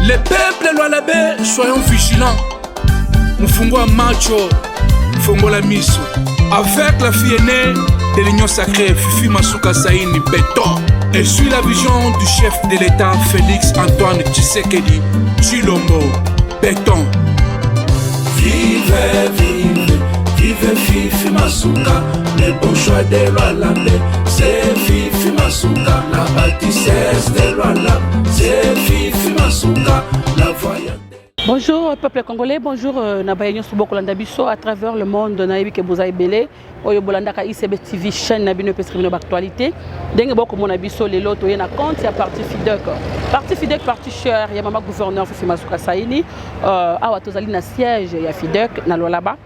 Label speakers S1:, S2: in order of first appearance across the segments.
S1: Les peuples Lualaba, soyons vigilants. Mufungwa macho, Fongola miso. Avec la fille aînée de l'Union sacrée, Fifi Masuka Saini Béton. Et suit la vision du chef de l'État, Félix Antoine Tshisekedi Tshilombo Béton.
S2: Vive, vive, vive Fifi Masuka, le bon choix de Lualaba. C'est Fifi Masuka, la bâtissesse de Lualaba. C'est Fifi Masuka, la voyante.
S3: Bonjour peuple congolais, bonjour Nabayenyo Subokolanda Biso à travers le monde Naïbi ke Bozaï Belé, Oyo Bolandaka ICB TV chaîne Nabino Pestrino d'actualité. Dengue Boko Monabiso, les lots, il y a un compte, il y a parti Fidek. Parti Fidek, parti cher, il y a maman gouverneur Fifi Masuka Saini, Awa Tozali na siège, il y a Fidek, na Lualaba.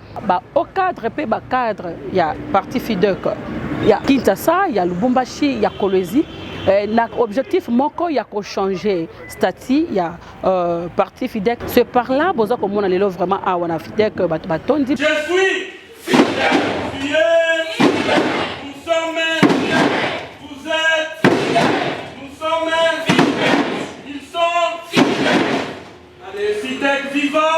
S3: Au cadre, il y a parti Fidek, il y a Kinshasa, il y a Lubumbashi, il y a Kolwezi. L'objectif moko il y a qu'à changer statut il y a parti Fidek c'est par là boza comme on a l'élo vraiment à wana Fidek batondi
S4: je suis Fidek nous sommes vous êtes nous sommes ils sont allez Fidek viva.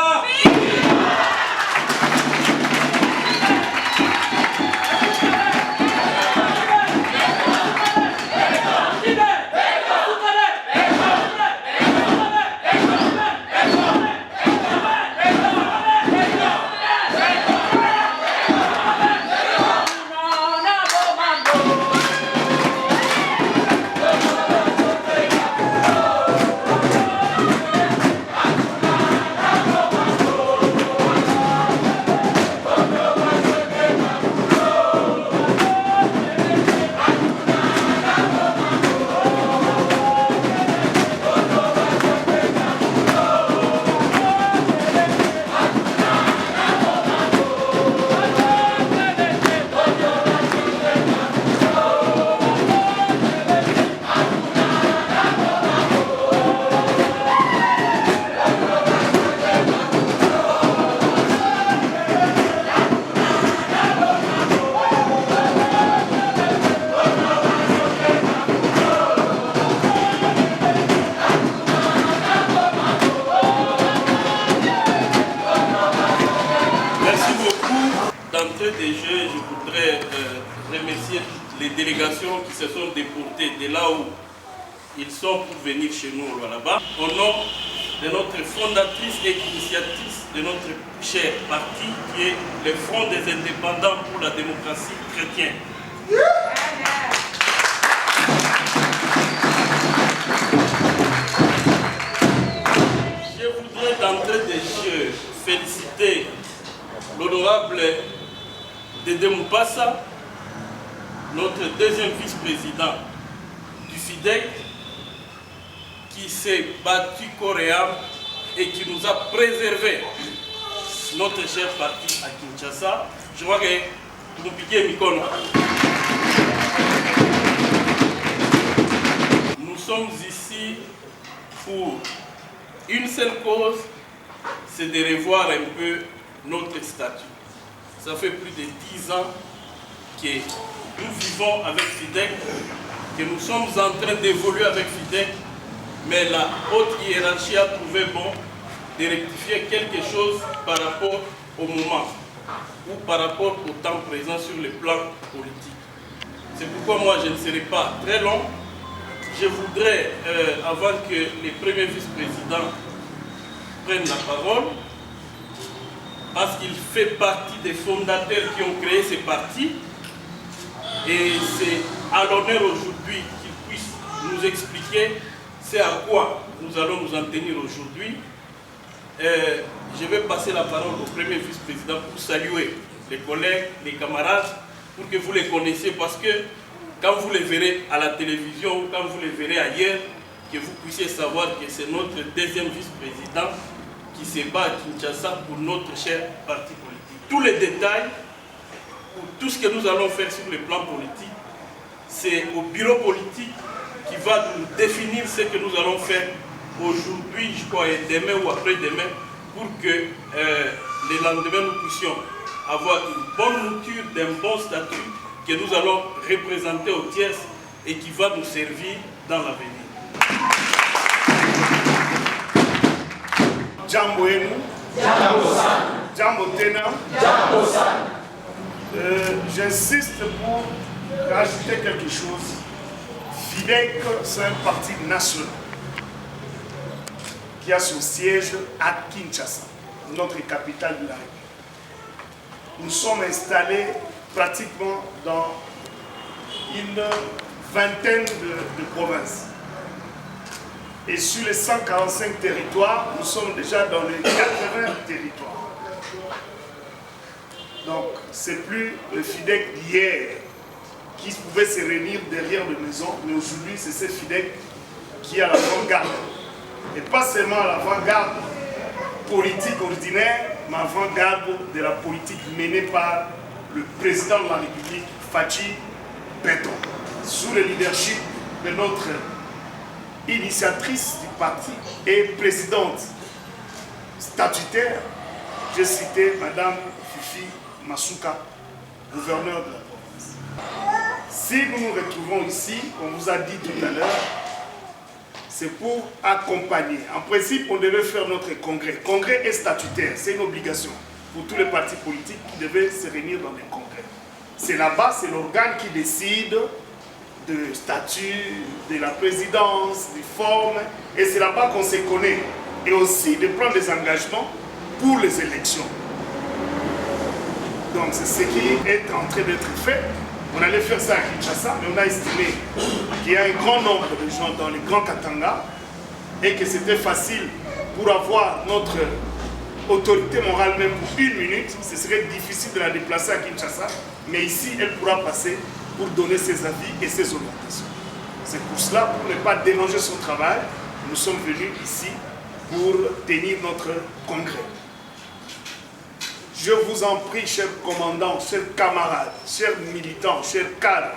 S4: Des jeux, je voudrais remercier les délégations qui se sont déportées de là où ils sont pour venir chez nous là-bas. Au nom de notre fondatrice et initiatrice de notre cher parti qui est le Front des indépendants pour la démocratie chrétienne. Je voudrais d'entrée de jeu féliciter l'honorable Dédé Moupassa, notre deuxième vice-président du FIDEC, qui s'est battu corps et âme et qui nous a préservé notre cher parti à Kinshasa. Je vois que vous me piquez Mikono. Nous sommes ici pour une seule cause, c'est de revoir un peu notre statut. Ça fait plus de 10 ans que nous vivons avec Fidek, que nous sommes en train d'évoluer avec Fidek, mais la haute hiérarchie a trouvé bon de rectifier quelque chose par rapport au moment ou par rapport au temps présent sur le plan politique. C'est pourquoi moi je ne serai pas très long. Je voudrais, avant que les premiers vice-présidents prennent la parole, parce qu'il fait partie des fondateurs qui ont créé ces partis. Et c'est à l'honneur aujourd'hui qu'il puisse nous expliquer c'est à quoi nous allons nous en tenir aujourd'hui. Je vais passer la parole au premier vice-président pour saluer les collègues, les camarades, pour que vous les connaissiez, parce que quand vous les verrez à la télévision ou quand vous les verrez ailleurs, que vous puissiez savoir que c'est notre deuxième vice-président qui se bat à Kinshasa pour notre cher parti politique. Tous les détails, pour tout ce que nous allons faire sur le plan politique, c'est au bureau politique qui va nous définir ce que nous allons faire aujourd'hui, je crois, et demain ou après-demain, pour que le lendemain nous puissions avoir une bonne mouture d'un bon statut que nous allons représenter aux tierces et qui va nous servir dans l'avenir.
S5: Jambo enu. Jambo tena. J'insiste pour rajouter quelque chose. FIDEC, c'est un parti national qui a son siège à Kinshasa, notre capitale de la République. Nous sommes installés pratiquement dans une vingtaine de provinces. Et sur les 145 territoires, nous sommes déjà dans les 80 territoires. Donc, c'est plus le FIDEC d'hier qui pouvait se réunir derrière les maisons, mais aujourd'hui, c'est ce FIDEC qui est à l'avant-garde. Et pas seulement à l'avant-garde politique ordinaire, mais avant-garde de la politique menée par le président de la République, Fachi Beton, sous le leadership de notre initiatrice du parti et présidente statutaire, j'ai cité Madame Fifi Masuka, gouverneur de la province. Si nous nous retrouvons ici, on vous a dit tout à l'heure, c'est pour accompagner. En principe, on devait faire notre congrès. Congrès est statutaire, c'est une obligation pour tous les partis politiques qui devaient se réunir dans des congrès. C'est là-bas, c'est l'organe qui décide de statut, de la présidence, des formes, et c'est là-bas qu'on se connaît. Et aussi de prendre des engagements pour les élections. Donc c'est ce qui est en train d'être fait. On allait faire ça à Kinshasa, mais on a estimé qu'il y a un grand nombre de gens dans les grands Katanga et que c'était facile pour avoir notre autorité morale même pour 1 minute. Ce serait difficile de la déplacer à Kinshasa, mais ici elle pourra passer pour donner ses avis et ses orientations. C'est pour cela, pour ne pas déranger son travail, nous sommes venus ici pour tenir notre congrès. Je vous en prie, chers commandants, chers camarades, chers militants, chers cadres,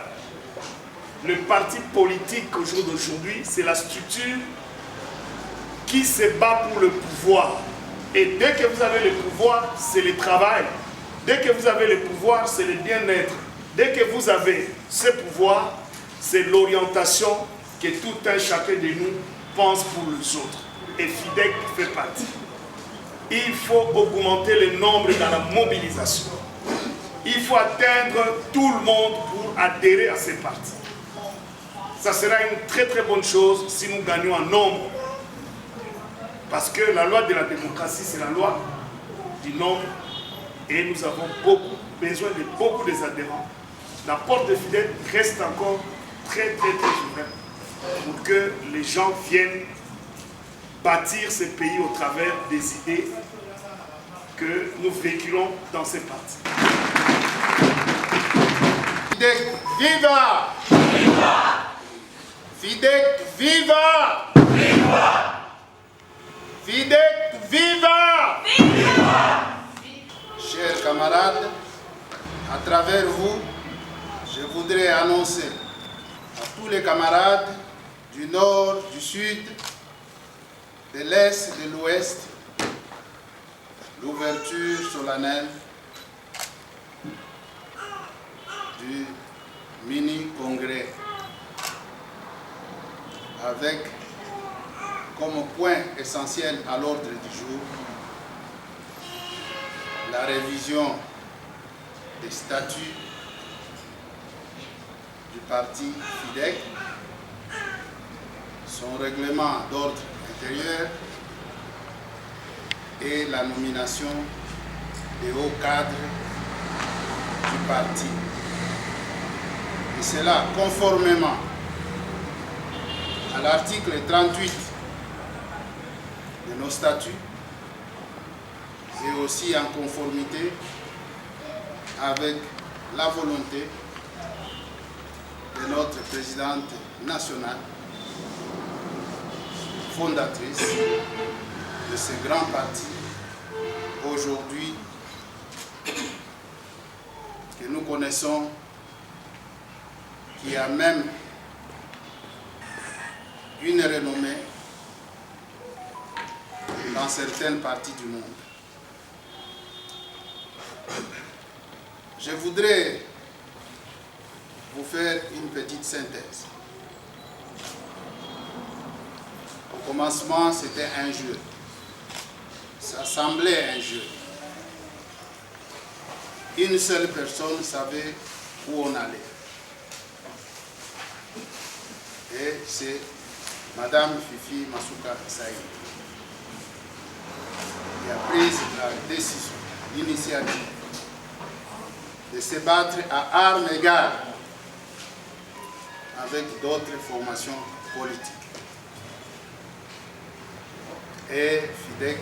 S5: le parti politique au jour d'aujourd'hui, c'est la structure qui se bat pour le pouvoir. Et dès que vous avez le pouvoir, c'est le travail. Dès que vous avez le pouvoir, c'est le bien-être. Dès que vous avez ce pouvoir, c'est l'orientation que tout un chacun de nous pense pour les autres. Et FIDEC fait partie. Il faut augmenter le nombre dans la mobilisation. Il faut atteindre tout le monde pour adhérer à ces partis. Ça sera une très très bonne chose si nous gagnons en nombre. Parce que la loi de la démocratie, c'est la loi du nombre. Et nous avons besoin de beaucoup d'adhérents. La porte de FIDEC reste encore très très ouverte pour que les gens viennent bâtir ce pays au travers des idées que nous véhiculons dans ces partis.
S6: FIDEC, viva! Viva! FIDEC, viva! Viva! FIDEC, viva! Viva! Chers camarades, à travers vous, je voudrais annoncer à tous les camarades du nord, du sud, de l'est et de l'ouest, l'ouverture solennelle du mini-congrès avec comme point essentiel à l'ordre du jour la révision des statuts du parti FIDEC, son règlement d'ordre intérieur et la nomination des hauts cadres du parti. Et cela conformément à l'article 38 de nos statuts et aussi en conformité avec la volonté de notre présidente nationale, fondatrice de ce grand parti, aujourd'hui, que nous connaissons, qui a même une renommée dans certaines parties du monde. Je voudrais vous faire une petite synthèse. Au commencement, c'était un jeu. ça semblait un jeu. Une seule personne savait où on allait. Et c'est Madame Fifi Masuka Saïd qui a pris la décision, l'initiative de se battre à armes égales avec d'autres formations politiques. Et FIDEC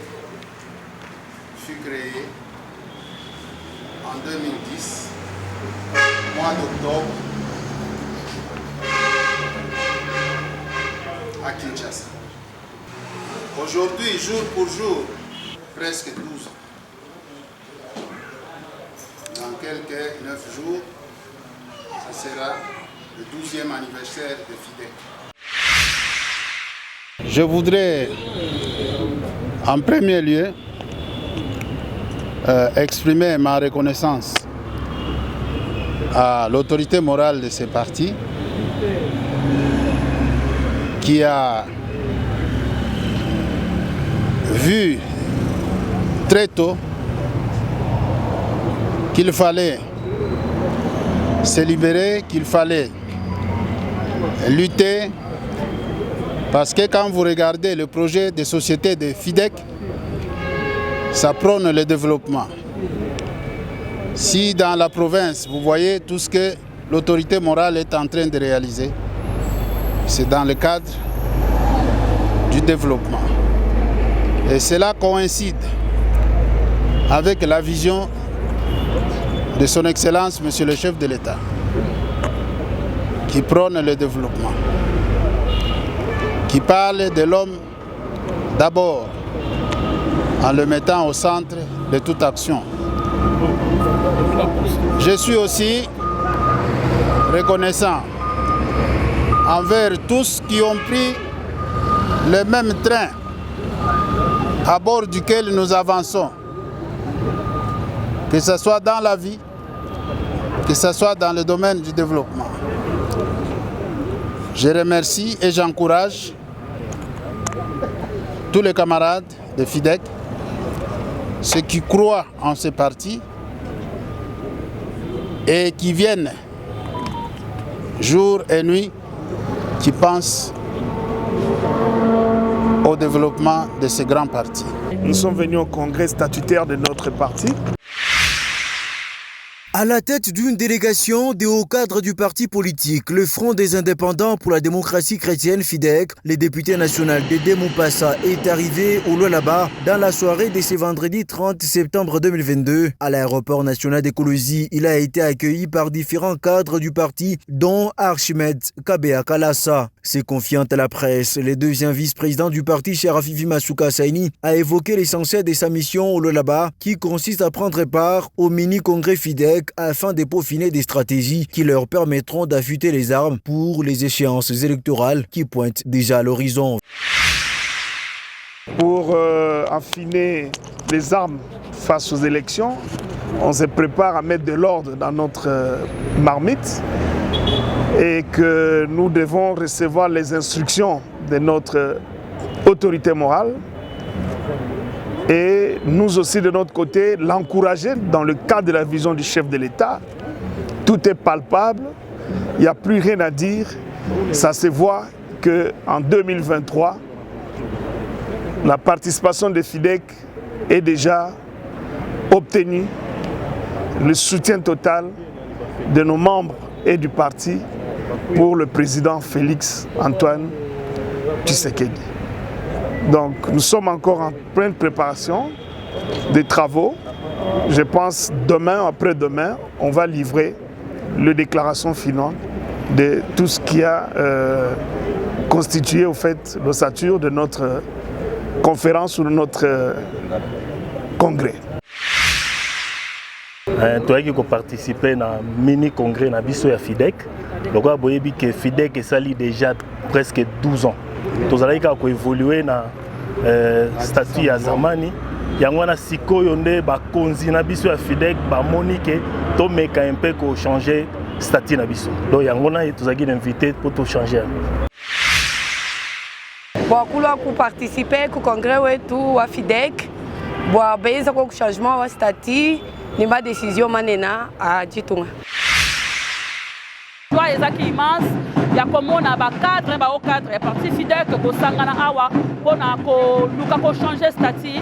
S6: fut créé en 2010, au mois d'octobre, à Kinshasa. Aujourd'hui, jour pour jour, presque 12 ans. Dans quelques 9 jours, ça sera le 12e anniversaire de FIDEC. Je voudrais en premier lieu exprimer ma reconnaissance à l'autorité morale de ce parti qui a vu très tôt qu'il fallait se libérer, qu'il fallait lutter, parce que quand vous regardez le projet de société de FIDEC, ça prône le développement. Si dans la province, vous voyez tout ce que l'autorité morale est en train de réaliser, c'est dans le cadre du développement. Et cela coïncide avec la vision de son Excellence, Monsieur le chef de l'État, qui prône le développement, qui parle de l'homme d'abord en le mettant au centre de toute action. Je suis aussi reconnaissant envers tous qui ont pris le même train à bord duquel nous avançons, que ce soit dans la vie, que ce soit dans le domaine du développement. Je remercie et j'encourage tous les camarades de FIDEC, ceux qui croient en ce parti et qui viennent jour et nuit, qui pensent au développement de ce grand parti.
S5: Nous sommes venus au congrès statutaire de notre parti.
S7: À la tête d'une délégation des hauts cadres du parti politique, le Front des indépendants pour la démocratie chrétienne FIDEC, le député national Dédé Moupassa est arrivé au Lualaba dans la soirée de ce vendredi 30 septembre 2022. À l'aéroport national d'Ekolozi, il a été accueilli par différents cadres du parti, dont Archimède Kabea Kalassa. Se confiant à la presse, le deuxième vice-président du parti, Cher Fifi Masuka Saini, a évoqué l'essentiel de sa mission au Lualaba, qui consiste à prendre part au mini-congrès FIDEC afin de peaufiner des stratégies qui leur permettront d'affûter les armes pour les échéances électorales qui pointent déjà à l'horizon.
S5: Pour affiner les armes face aux élections, on se prépare à mettre de l'ordre dans notre marmite et que nous devons recevoir les instructions de notre autorité morale et nous aussi de notre côté l'encourager dans le cadre de la vision du chef de l'État. Tout est palpable, il n'y a plus rien à dire. Ça se voit qu'en 2023, la participation de FIDEC est déjà obtenue, le soutien total de nos membres et du parti pour le président Félix Antoine Tshisekedi. Donc nous sommes encore en pleine préparation des travaux. Je pense demain, après-demain, on va livrer la déclaration finale de tout ce qui a constitué au fait l'ossature de notre conférence ou de notre congrès.
S8: Toyaki ko participer na mini congrès na biso ya FIDEC. Donc boyebi que FIDEC esali déjà presque 12 ans. Tozalaki ka ko évoluer na statut ya zamani. Yango wana sikoyo nde bakonzi na biso ya FIDEC bamoni ke to meka un peu ko changer statut na biso. Donc yango na tozalaki invité pour tout changer.
S9: Bon, pour participer au congrès ou FIDEC, Boa, beza com o changement wa statut, ni ma décision manena a Ditunga.
S3: Toi ezaki immense ya komona ba cadre ba au cadre ya parti FIDEC ko sangana awa pona ko luka ko changer statut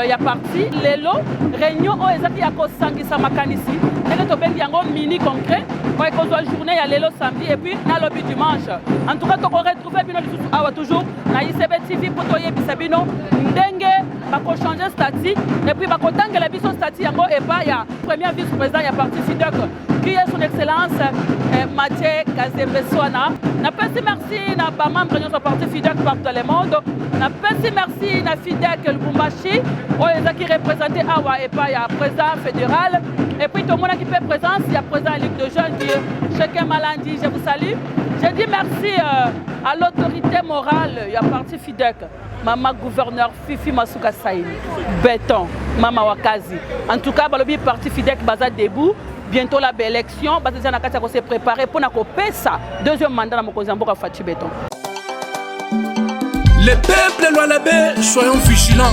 S3: ya parti lelo réunion o ezaki ya ko sangisa makanisi et to bengi yango mini concret ko ko zo journée ya lelo samedi et puis na lobby dimanche en tout cas to ko retrouver bino awa toujours na ICB TV pour to yebisa bino ndenge ba ko changer statut et puis ba ko tangela biso statut yango et pas ya premier vice-président ya parti FIDEC qui est son excellence Mathieu Kazembe-Swana. Merci na ba membre de notre parti FIDEC partout dans le monde. Merci na FIDEC Lubumbashi qui représenté awa et pas ya président fédéral et puis tout le monde qui fait présence, il y a président Ligue de jeunes chacun Malandi, je vous salue. Je dis merci à l'autorité morale, il y a parti FIDEC. Maman gouverneur Fifi Masuka Saïni, Béton, Maman Wakazi. En tout cas, le parti FIDEC basa debout. Bientôt la belle élection, on s'est préparé pour ça. Deuxième mandat dans mon Kozamboka Fati Béton.
S1: Les peuples Lualabé, soyons vigilants.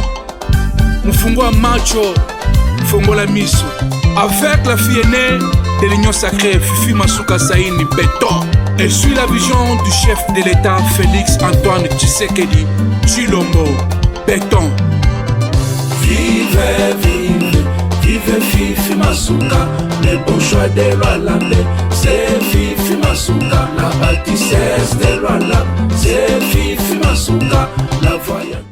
S1: Mfungo macho, Mfungo la miso. Avec la fille aînée de l'Union sacrée, Fifi Masuka Saïni Béton. Elle suit la vision du chef de l'État, Félix Antoine Tshisekedi Tshilombo Béton.
S2: Vive, vive, vive Fifi Masuka, le bon choix de Lualabé. C'est Fifi Masuka, la bâtissesse de Lualabé. C'est Fifi Masuka, la voyante.